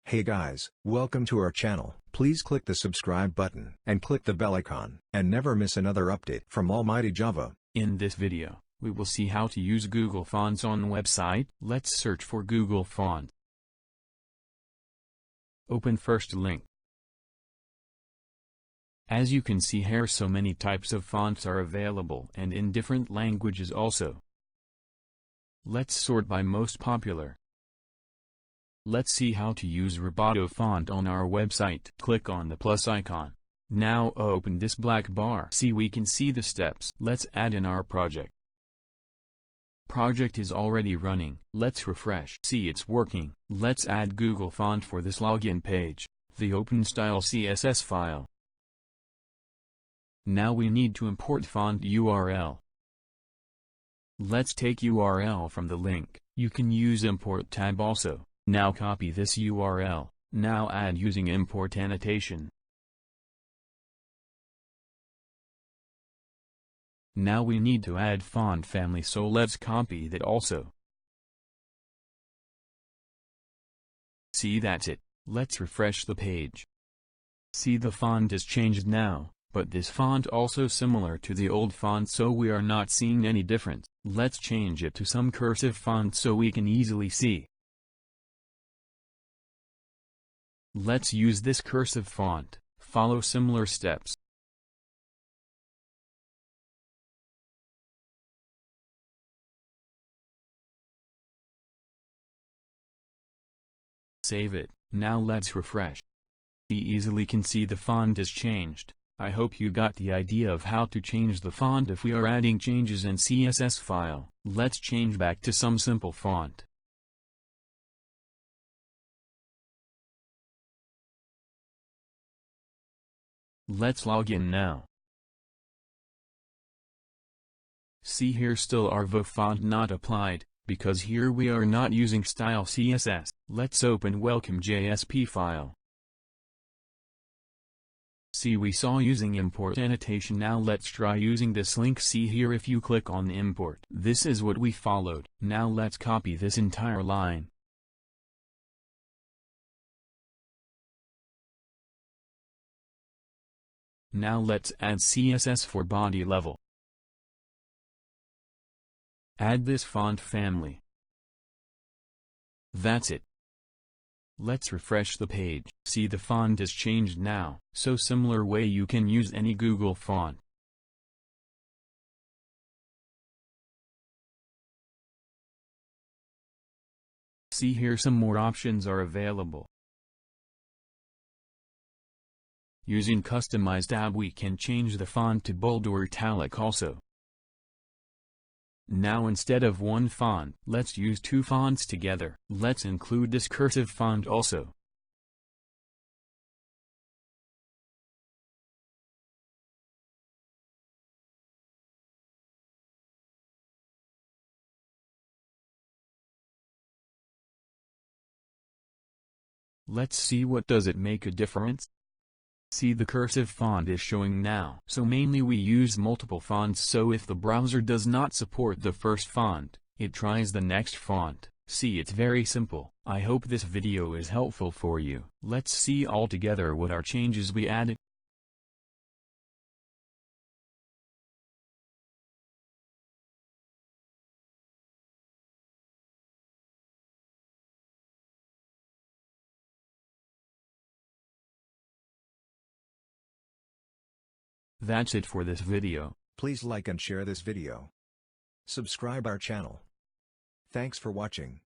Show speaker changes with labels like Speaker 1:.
Speaker 1: Hey guys, welcome to our channel. Please click the subscribe button and click the bell icon and never miss another update from Almighty Java.
Speaker 2: In this video, we will see how to use Google Fonts on the website. Let's search for Google Font. Open first link. As you can see here, so many types of fonts are available and in different languages also. Let's sort by most popular. Let's see how to use Roboto font on our website. Click on the plus icon. Now open this black bar. See, we can see the steps. Let's add in our project. Project is already running. Let's refresh. See, it's working. Let's add Google Font for this login page, the OpenStyle CSS file. Now we need to import font URL. Let's take URL from the link. You can use import tab also. Now copy this URL. Now add using import annotation. Now we need to add font family, so let's copy that also. See, that's it. Let's refresh the page. See, the font is changed now, but this font also similar to the old font, so we are not seeing any difference. Let's change it to some cursive font so we can easily see. Let's use this cursive font. Follow similar steps. Save it. Now let's refresh. We easily can see the font is changed. I hope you got the idea of how to change the font if we are adding changes in CSS file. Let's change back to some simple font. Let's log in now. See, here still our VO font not applied, because here we are not using style CSS. Let's open welcome JSP file. See, we saw using import annotation. Now let's try using this link. See here, if you click on import, this is what we followed. Now let's copy this entire line. Now let's add CSS for body level. Add this font family. That's it. Let's refresh the page. See, the font is changed now. So similar way you can use any Google font. See, here some more options are available. Using Customize tab, we can change the font to bold or italic also. Now instead of one font, let's use two fonts together. Let's include this cursive font also. Let's see what does it make a difference. See, the cursive font is showing now. So mainly we use multiple fonts, so if the browser does not support the first font, it tries the next font. See, it's very simple. I hope this video is helpful for you. Let's see all together what are changes we added. That's it for this video.
Speaker 1: Please like and share this video. Subscribe our channel. Thanks for watching.